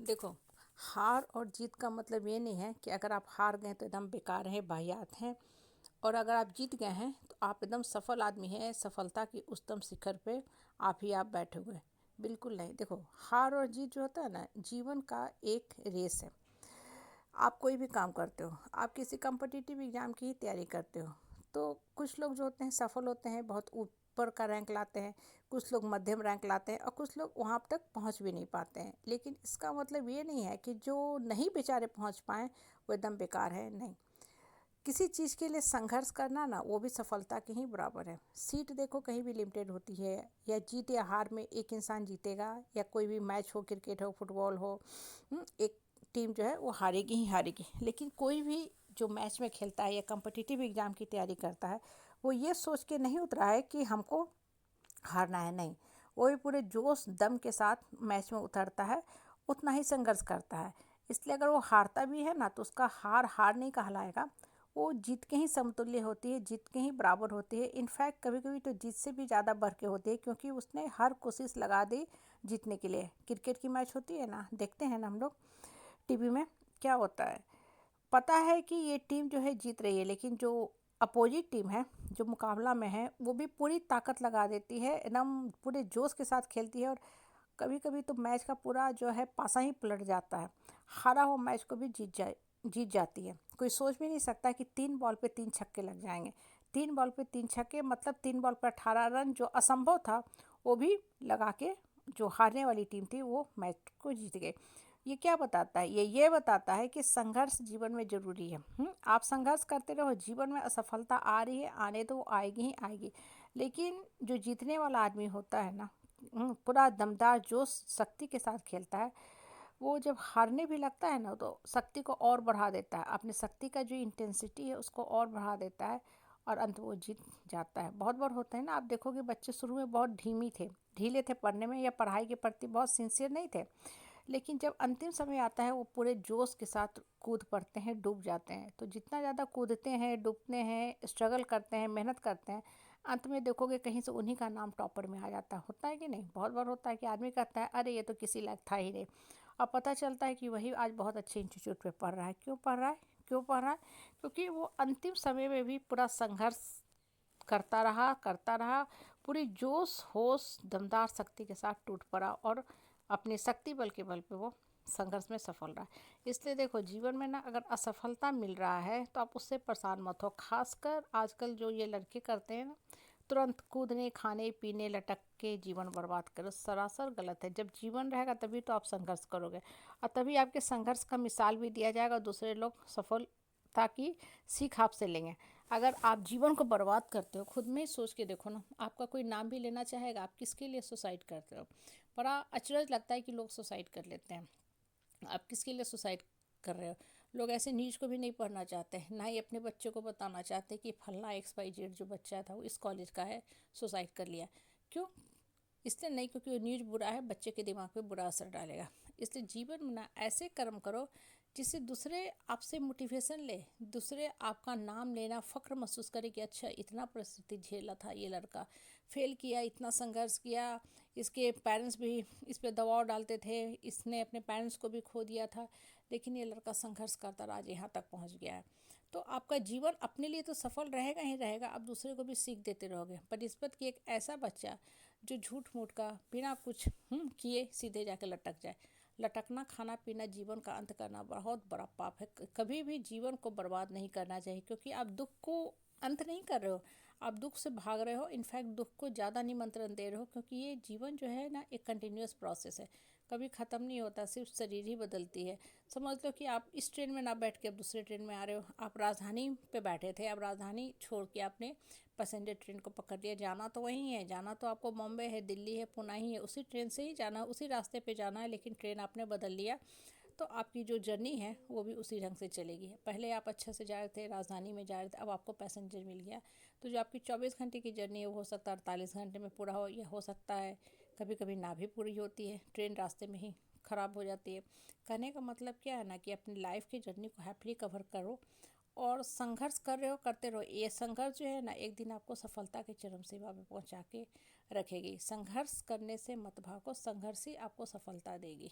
देखो, हार और जीत का मतलब ये नहीं है कि अगर आप हार गए तो एकदम बेकार हैं, वाहियात हैं। और अगर आप जीत गए हैं तो आप एकदम सफल आदमी हैं, सफलता की उच्चतम शिखर पे आप ही आप बैठे हुए हैं। बिल्कुल नहीं। देखो, हार और जीत जो होता है ना, जीवन का एक रेस है। आप कोई भी काम करते हो, आप किसी कॉम्पिटिटिव एग्ज़ाम की ही तैयारी करते हो, तो कुछ लोग जो होते हैं सफल होते हैं, बहुत ऊपर का रैंक लाते हैं। कुछ लोग मध्यम रैंक लाते हैं और कुछ लोग वहाँ तक पहुँच भी नहीं पाते हैं। लेकिन इसका मतलब ये नहीं है कि जो नहीं बेचारे पहुँच पाएँ वो एकदम बेकार है, नहीं। किसी चीज़ के लिए संघर्ष करना ना, वो भी सफलता के ही बराबर है। सीट देखो कहीं भी लिमिटेड होती है, या जीत या हार में एक इंसान जीतेगा, या कोई भी मैच हो, क्रिकेट हो, फुटबॉल हो, एक टीम जो है वो हारेगी ही हारेगी। लेकिन कोई भी जो मैच में खेलता है या कॉम्पिटिटिव एग्ज़ाम की तैयारी करता है, वो ये सोच के नहीं उतरा है कि हमको हारना है, नहीं। वो भी पूरे जोश दम के साथ मैच में उतरता है, उतना ही संघर्ष करता है। इसलिए अगर वो हारता भी है ना, तो उसका हार हार नहीं कहलाएगा, वो जीत के ही समतुल्य होती है, जीत के ही बराबर होती है। इनफैक्ट कभी कभी तो जीत से भी ज़्यादा बढ़ के होती है, क्योंकि उसने हर कोशिश लगा दी जीतने के लिए। क्रिकेट की मैच होती है ना, देखते हैं ना हम लोग टीवी में, क्या होता है, पता है कि ये टीम जो है जीत रही है, लेकिन जो अपोजिट टीम है, जो मुकाबला में है, वो भी पूरी ताकत लगा देती है, एकदम पूरे जोश के साथ खेलती है। और कभी कभी तो मैच का पूरा जो है पासा ही पलट जाता है, हारा हुआ मैच को भी जीत जाती है। कोई सोच भी नहीं सकता कि 3 बॉल पे 3 छक्के लग जाएंगे। 3 बॉल पे 3 छक्के मतलब 3 बॉल पर 18 रन, जो असंभव था वो भी लगा के जो हारने वाली टीम थी वो मैच को जीत गई। ये क्या बताता है? ये बताता है कि संघर्ष जीवन में ज़रूरी है। आप संघर्ष करते रहो, जीवन में असफलता आ रही है, आने तो आएगी ही आएगी। लेकिन जो जीतने वाला आदमी होता है ना, पूरा दमदार जोश शक्ति के साथ खेलता है। वो जब हारने भी लगता है ना, तो शक्ति को और बढ़ा देता है, अपनी शक्ति का जो इंटेंसिटी है उसको और बढ़ा देता है, और अंत वो जीत जाता है। बहुत बार होता है ना, आप देखोगे बच्चे शुरू में बहुत ढीले थे पढ़ने में, या पढ़ाई के प्रति बहुत सिंसियर नहीं थे। लेकिन जब अंतिम समय आता है, वो पूरे जोश के साथ कूद पड़ते हैं, डूब जाते हैं। तो जितना ज़्यादा कूदते हैं, डूबते हैं, स्ट्रगल करते हैं, मेहनत करते हैं, अंत में देखोगे कहीं से उन्हीं का नाम टॉपर में आ जाता है। होता है कि नहीं? बहुत बार होता है कि आदमी कहता है अरे ये तो किसी लायक था ही नहीं, और पता चलता है कि वही आज बहुत अच्छे इंस्टीट्यूट पे पढ़ रहा है। क्यों पढ़ रहा है? क्यों पढ़ रहा है? क्योंकि वो अंतिम समय में भी पूरा संघर्ष करता रहा, पूरी जोश होश दमदार शक्ति के साथ टूट पड़ा, और अपनी शक्ति बल के बल पे वो संघर्ष में सफल रहा। इसलिए देखो, जीवन में ना अगर असफलता मिल रहा है तो आप उससे परेशान मत हो। खासकर आजकल जो ये लड़के करते हैं ना, तुरंत कूदने, खाने पीने, लटक के जीवन बर्बाद करो, सरासर गलत है। जब जीवन रहेगा तभी तो आप संघर्ष करोगे, और तभी आपके संघर्ष का मिसाल भी दिया जाएगा, दूसरे लोग सफलता की सीख आपसे लेंगे। अगर आप जीवन को बर्बाद करते हो, खुद में ही सोच के देखो ना, आपका कोई नाम भी लेना चाहेगा, आप किसके लिए सुसाइड करते हो? बड़ा अचरज लगता है कि लोग सुसाइड कर लेते हैं। आप किसके लिए सुसाइड कर रहे हो? लोग ऐसे न्यूज़ को भी नहीं पढ़ना चाहते हैं, ना ही अपने बच्चों को बताना चाहते कि फलना XYZ जो बच्चा था वो इस कॉलेज का है, सुसाइड कर लिया। क्यों? इसलिए नहीं, क्योंकि वो न्यूज़ बुरा है, बच्चे के दिमाग पे बुरा असर डालेगा। इसलिए जीवन में ना ऐसे कर्म करो जिससे दूसरे आपसे मोटिवेशन ले, दूसरे आपका नाम लेना, फ़ख्र महसूस करे कि अच्छा इतना परिस्थिति झेला था ये लड़का, फेल किया, इतना संघर्ष किया, इसके पेरेंट्स भी इस पे दबाव डालते थे, इसने अपने पेरेंट्स को भी खो दिया था, लेकिन ये लड़का संघर्ष करता रहा, आज यहाँ तक पहुँच गया है। तो आपका जीवन अपने लिए तो सफल रहेगा ही रहेगा, आप दूसरे को भी सीख देते रहोगे। बनिस्बत कि एक ऐसा बच्चा जो झूठ मूठ का बिना कुछ किए सीधे जाके लटक जाए। लटकना, खाना पीना, जीवन का अंत करना बहुत बड़ा पाप है। कभी भी जीवन को बर्बाद नहीं करना चाहिए, क्योंकि आप दुख को अंत नहीं कर रहे हो, आप दुख से भाग रहे हो। इनफैक्ट दुख को ज़्यादा निमंत्रण दे रहे हो, क्योंकि ये जीवन जो है ना एक कंटिन्यूस प्रोसेस है, कभी ख़त्म नहीं होता, सिर्फ शरीर ही बदलती है। समझ लो कि आप इस ट्रेन में ना बैठ के अब दूसरे ट्रेन में आ रहे हो, आप राजधानी पे बैठे थे, अब राजधानी छोड़ के आपने पैसेंजर ट्रेन को पकड़ लिया। जाना तो वहीं है, जाना तो आपको बॉम्बे है, दिल्ली है, पुणे ही है, उसी ट्रेन से ही जाना है, उसी रास्ते पे जाना है, लेकिन ट्रेन आपने बदल लिया। तो आपकी जो जर्नी है वो भी उसी ढंग से चलेगी। पहले आप अच्छे से जा रहे थे, राजधानी में जा रहे थे, अब आपको पैसेंजर मिल गया, तो जो आपकी 24 घंटे की जर्नी है वो हो सकता है 48 घंटे में पूरा हो, या हो सकता है कभी कभी ना भी पूरी होती है, ट्रेन रास्ते में ही ख़राब हो जाती है। कहने का मतलब क्या है ना, कि अपनी लाइफ की जर्नी को हैप्पीली कवर करो, और संघर्ष कर रहे हो, करते रहो। ये संघर्ष जो है ना, एक दिन आपको सफलता के चरम सीमा में पहुंचा के रखेगी। संघर्ष करने से मत भागो, संघर्ष ही आपको सफलता देगी।